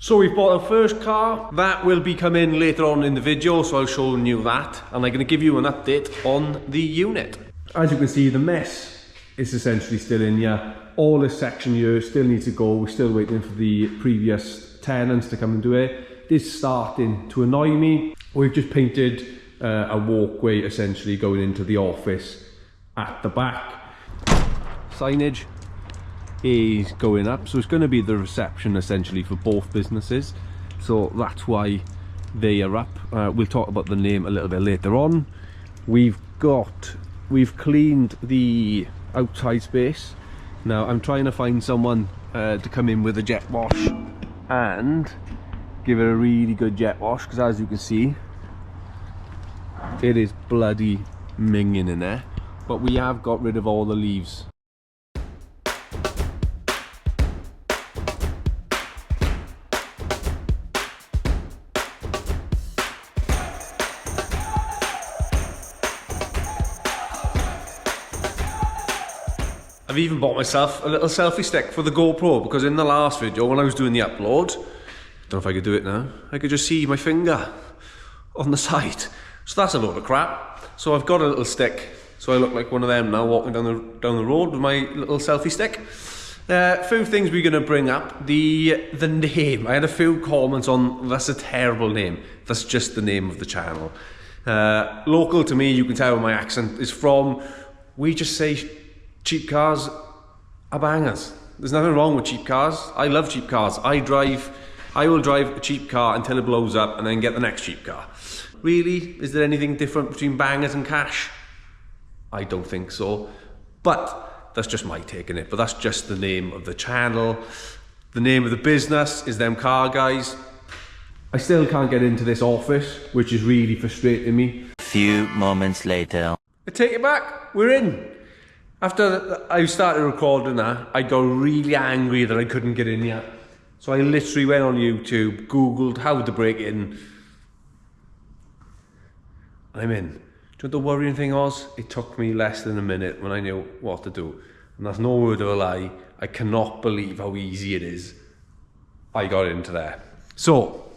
So we've bought our first car. That will be coming later on in the video, so I'll show you that. And I'm going to give you an update on the unit. As you can see, the mess is essentially still in here. All this section here still needs to go. We're still waiting for the previous tenants to come and do it. This is starting to annoy me. We've just painted a walkway essentially going into the office at the back. Signage is going up, so it's going to be the reception essentially for both businesses, so that's why they are up. We'll talk about the name a little bit later on. We've cleaned the outside space. Now I'm trying to find someone to come in with a jet wash and give it a really good jet wash, because as you can see it is bloody minging in there, but we have got rid of all the leaves. I've even bought myself a little selfie stick for the GoPro, because in the last video when I was doing the upload, I don't know if I could do it now, I could just see my finger on the side. So that's a load of crap. So I've got a little stick, so I look like one of them now walking down the road with my little selfie stick. A few things we're going to bring up. The name. I had a few comments on, that's a terrible name. That's just the name of the channel. Local to me, you can tell where my accent is from. We just say cheap cars are bangers. There's nothing wrong with cheap cars. I love cheap cars. I will drive a cheap car until it blows up and then get the next cheap car. Really, is there anything different between bangers and cash? I don't think so. But that's just my take on it. But that's just the name of the channel. The name of the business is Them Car Guys. I still can't get into this office, which is really frustrating me. A few moments later. I take it back. We're in. After I started recording that, I got really angry that I couldn't get in yet. So I literally went on YouTube, Googled how to break in. I'm in. Do you know what the worrying thing was? It took me less than a minute when I knew what to do. And that's no word of a lie. I cannot believe how easy it is. I got into there. So,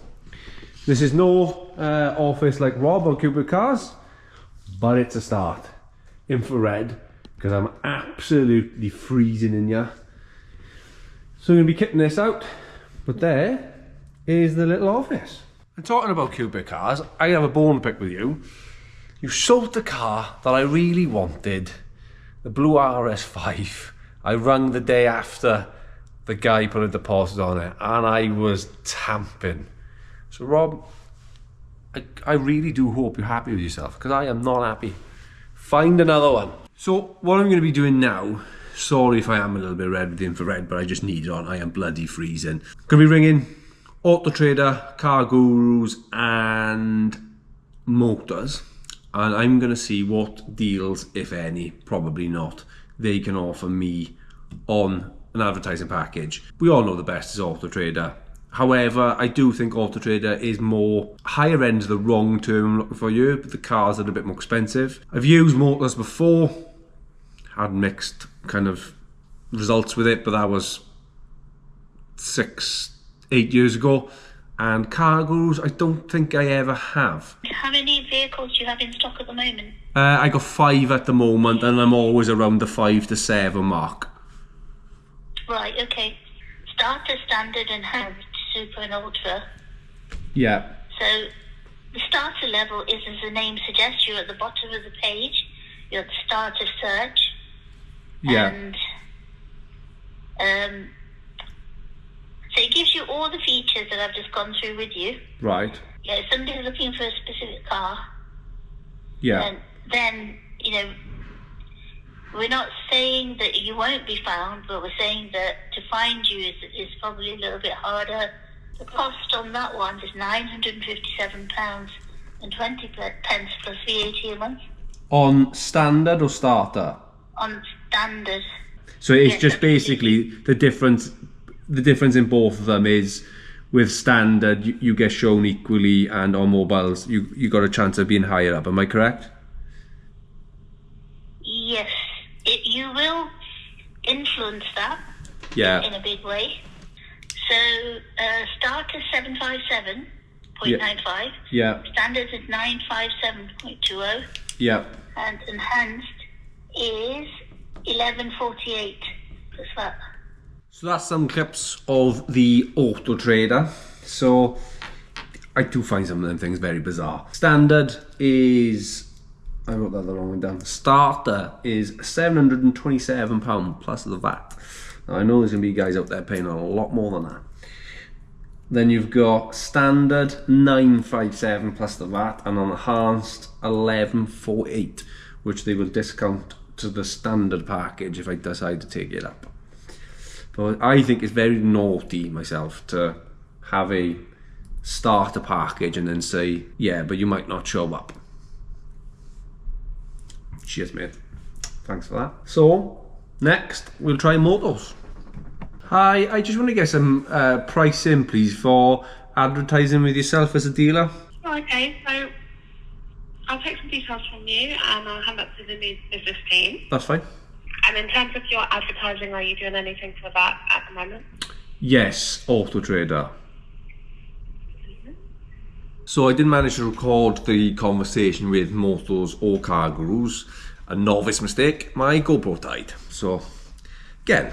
this is no office like Rob or Cupid Cars, but it's a start. Infrared. Because I'm absolutely freezing in here. So I'm going to be kitting this out. But there is the little office. And talking about Cupid Cars, I have a bone to pick with you. You sold the car that I really wanted, the blue RS5. I rung the day after the guy put a deposit on it, and I was tamping. So Rob, I really do hope you're happy with yourself, because I am not happy. Find another one. So what I'm going to be doing now, sorry if I am a little bit red with the infrared, but I just need it on. I am bloody freezing. Going to be ringing Auto Trader, Car Gurus and Motors, and I'm going to see what deals, if any, probably not, they can offer me on an advertising package. We all know the best is Auto Trader. However, I do think Auto Trader is more, higher end is the wrong term I'm looking for here, but the cars are a bit more expensive. I've used Motors before, had mixed kind of results with it, but that was 6-8 years ago. And Car Gurus, I don't think I ever have. How many vehicles do you have in stock at the moment? I got 5 at the moment, and I'm always around the 5 to 7 mark. Right, okay. Starter, standard and hand, super and ultra. Yeah. So the starter level is, as the name suggests, you're at the bottom of the page. You're at the start of search. Yeah. And so it gives you all the features that I've just gone through with you. Right. Yeah, if somebody's looking for a specific car, yeah, then you know, we're not saying that you won't be found, but we're saying that to find you is probably a little bit harder. The cost on that one is £957 and 20 pence plus VAT a month. On standard or starter? On standard. So it's just basically the difference in both of them is with standard you get shown equally, and on mobiles you got a chance of being higher up. Am I correct? Yes, you will influence that. Yeah. In a big way. So start is 757.95. Yeah. Standard is 957.20. Yeah. And enhanced is 1148. What's that? So that's some clips of the Auto Trader. So I do find some of them things very bizarre. Standard is, I wrote that the wrong way down. Starter is £727 plus the VAT. Now I know there's going to be guys out there paying a lot more than that. Then you've got standard 957 plus the VAT, and on enhanced 1148, which they will discount to the standard package if I decide to take it up. But I think it's very naughty myself to have a starter package and then say, yeah, but you might not show up. Cheers, mate. Thanks for that. So next we'll try motos. Hi, I just want to get some pricing, please, for advertising with yourself as a dealer. Okay, so I'll take some details from you and I'll hand that to the new business team. That's fine. And in terms of your advertising, are you doing anything for that at the moment? Yes, Auto Trader. So I did manage to record the conversation with Motos or Car Gurus. A novice mistake, my GoPro died. So, again,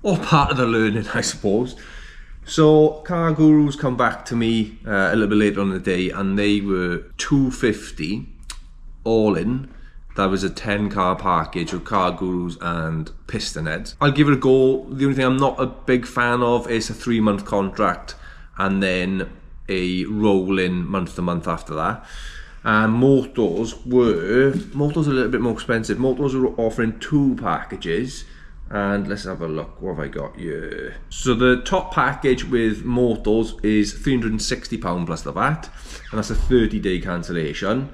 all part of the learning, I suppose. So Car Gurus come back to me a little bit later on in the day, and they were $250 all in. That was a 10 car package of Car Gurus and piston heads. I'll give it a go. The only thing I'm not a big fan of is a 3-month contract and then a roll-in month to month after that. And Motos a little bit more expensive. Motos are offering 2 packages. And let's have a look, what have I got here? So the top package with Motos is £360 plus the VAT, and that's a 30-day cancellation.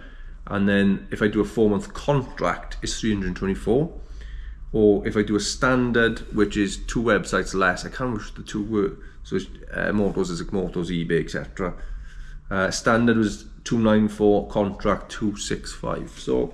And then if I do a 4-month contract, it's $324. Or if I do a standard, which is 2 websites less, I can't remember which the 2 were. So it's, Motos is Motos, eBay, etc. Standard was $294, contract $265. So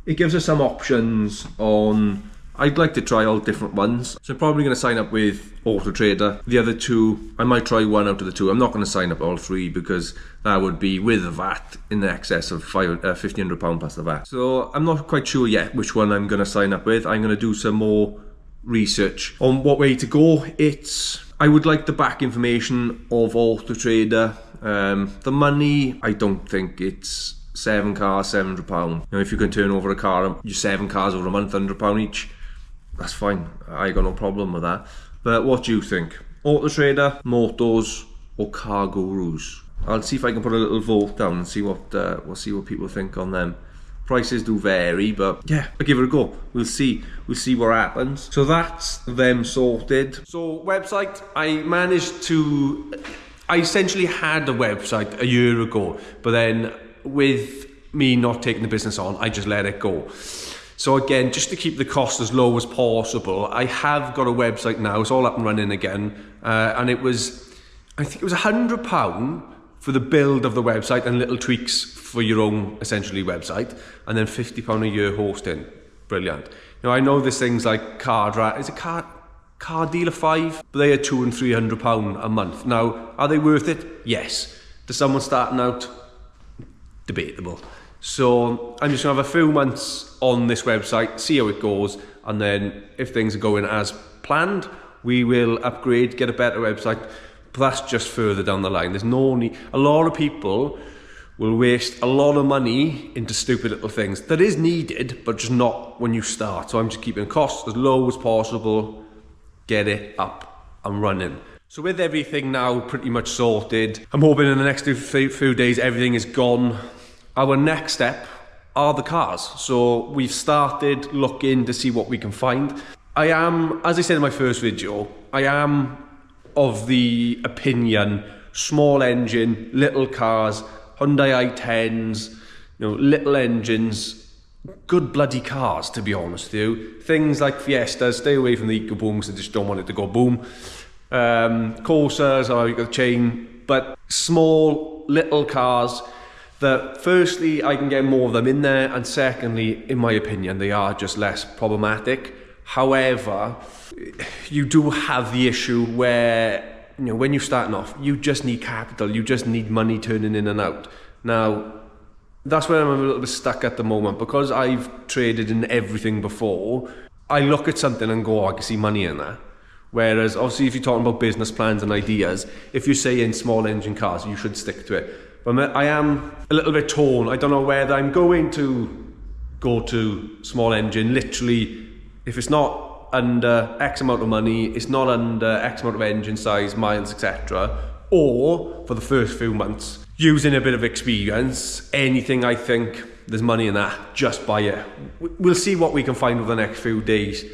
it gives us some options on. I'd like to try all different ones. So I'm probably going to sign up with Auto Trader. The other 2, I might try 1 out of the 2. I'm not going to sign up all 3 because that would be with the VAT in excess of £1,500 plus the VAT. So I'm not quite sure yet which one I'm going to sign up with. I'm going to do some more research on what way to go. I would like the back information of Auto Trader. The money, I don't think it's 7 cars, £700. Now, if you can turn over a car, you 7 cars over a month, £100 each. That's fine, I got no problem with that. But what do you think? Auto Trader, Motos, or Car Gurus? I'll see if I can put a little vote down and see what people think on them. Prices do vary, but yeah, I'll give it a go. We'll see what happens. So that's them sorted. So website, I essentially had a website a year ago, but then with me not taking the business on, I just let it go. So again, just to keep the cost as low as possible, I have got a website now. It's all up and running again. And I think it was £100 for the build of the website and little tweaks for your own, essentially, website. And then £50 a year hosting. Brilliant. Now, I know there's things like Car Dealer 5, but they are £200 and £300 a month. Now, are they worth it? Yes. To someone starting out, debatable. So I'm just going to have a few months on this website, see how it goes, and then if things are going as planned, we will upgrade, get a better website. But that's just further down the line. There's no need. A lot of people will waste a lot of money into stupid little things. That is needed, but just not when you start. So I'm just keeping costs as low as possible, get it up and running. So with everything now pretty much sorted, I'm hoping in the next few days everything is gone. Our next step are the cars. So we've started looking to see what we can find. I am, as I said in my first video, I am of the opinion, small engine, little cars, Hyundai i10s, little engines, good bloody cars, to be honest with you. Things like Fiestas, stay away from the EcoBooms, I just don't want it to go boom. Corsas, you got the chain, but small, little cars that firstly, I can get more of them in there, and secondly, in my opinion, they are just less problematic. However, you do have the issue where, you know, when you're starting off, you just need capital, you just need money turning in and out. Now, that's where I'm a little bit stuck at the moment, because I've traded in everything before. I look at something and go, oh, I can see money in that. Whereas, obviously, if you're talking about business plans and ideas, if you're saying small engine cars, you should stick to it. But I am a little bit torn. I don't know whether I'm going to go to small engine, literally, if it's not under X amount of money, it's not under X amount of engine size, miles, etc. Or, for the first few months, using a bit of experience, anything I think there's money in that, just buy it. We'll see what we can find over the next few days.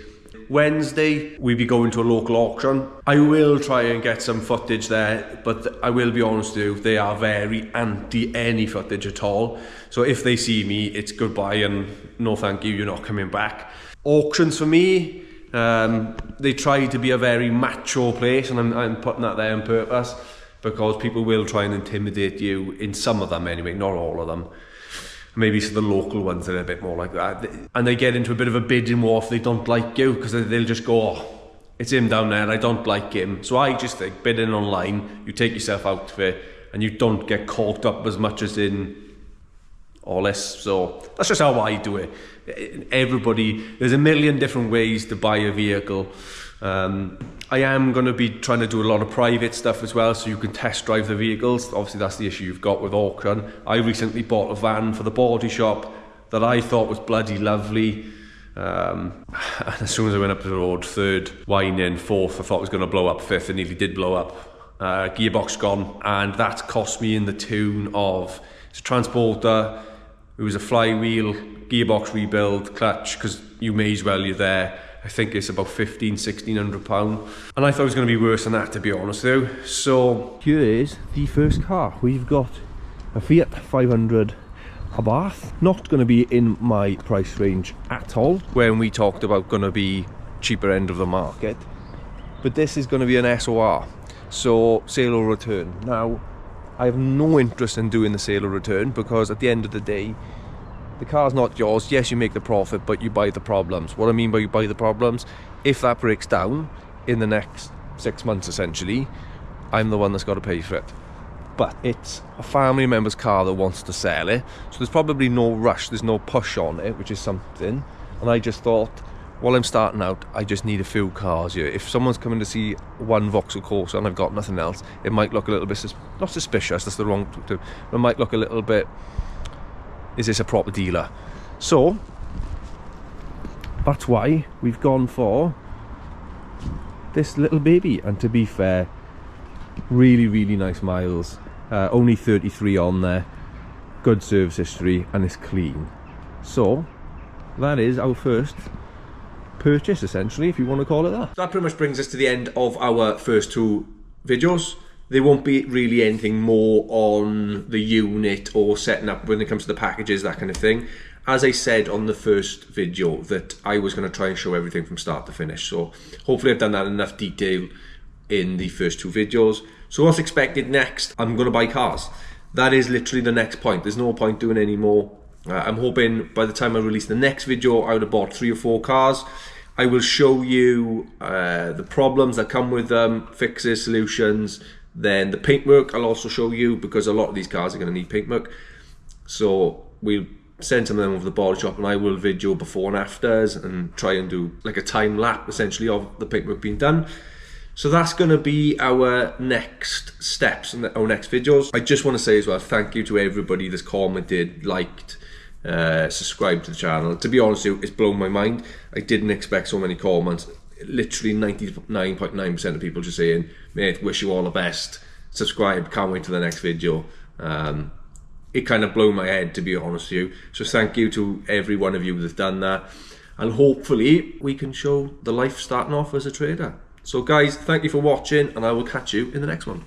Wednesday, we'll be going to a local auction. I will try and get some footage there, but I will be honest with you, they are very anti any footage at all. So if they see me, it's goodbye and no thank you, you're not coming back. Auctions for me, they try to be a very macho place, and I'm putting that there on purpose, because people will try and intimidate you, in some of them anyway, not all of them. Maybe some of the local ones that are a bit more like that. And they get into a bit of a bidding war if they don't like you, because they'll just go, oh, it's him down there, I don't like him. So I just think, bidding online, you take yourself out of it, and you don't get caught up as much as in all this. So that's just how I do it. Everybody, there's a million different ways to buy a vehicle. I am going to be trying to do a lot of private stuff as well, so you can test drive the vehicles. Obviously, that's the issue you've got with auction. I recently bought a van for the body shop that I thought was bloody lovely. And as soon as I went up to the road, third, whining, fourth, I thought it was going to blow up, fifth, it nearly did blow up. Gearbox gone, and that's cost me in the tune of, it's a transporter, it was a flywheel, gearbox rebuild, clutch, because you may as well, you're there. I think it's about £1,500, and I thought it was going to be worse than that, to be honest though. So here is the first car. We've got a Fiat 500 Abarth, not going to be in my price range at all, when we talked about going to be cheaper end of the market, but this is going to be an SOR, so sale or return. Now, I have no interest in doing the sale or return, because at the end of the day, the car's not yours. Yes, you make the profit, but you buy the problems. What I mean by you buy the problems, if that breaks down in the next 6 months, essentially, I'm the one that's got to pay for it. But it's a family member's car that wants to sell it, so there's probably no rush, there's no push on it, which is something. And I just thought, while I'm starting out, I just need a few cars here. If someone's coming to see one Vauxhall Corsa and I've got nothing else, it might look a little bit, not suspicious, that's the wrong term, but it might look a little bit, is this a proper dealer? So that's why we've gone for this little baby. And to be fair, really nice miles, only 33 on there, good service history, and it's clean. So that is our first purchase, essentially, if you want to call it that. So that pretty much brings us to the end of our first two videos. There won't be really anything more on the unit or setting up when it comes to the packages, that kind of thing. As I said on the first video, that I was going to try and show everything from start to finish. So hopefully I've done that in enough detail in the first two videos. So what's expected next? I'm going to buy cars. That is literally the next point. There's no point doing any more. I'm hoping by the time I release the next video, I would have bought 3 or 4 cars. I will show you the problems that come with them, fixes, solutions. Then the paintwork I'll also show you, because a lot of these cars are going to need paintwork. So we'll send some of them over the body shop, and I will video before and afters and try and do like a time lapse essentially of the paintwork being done. So that's going to be our next steps and our next videos. I just want to say as well, thank you to everybody that's commented, liked, subscribed to the channel. To be honest with you, it's blown my mind. I didn't expect so many comments. Literally 99.9% of people just saying, mate, wish you all the best, subscribe, can't wait to the next video. It kind of blew my head, to be honest with you. So thank you to every one of you that's done that, and hopefully we can show the life starting off as a trader. So guys, thank you for watching, and I will catch you in the next one.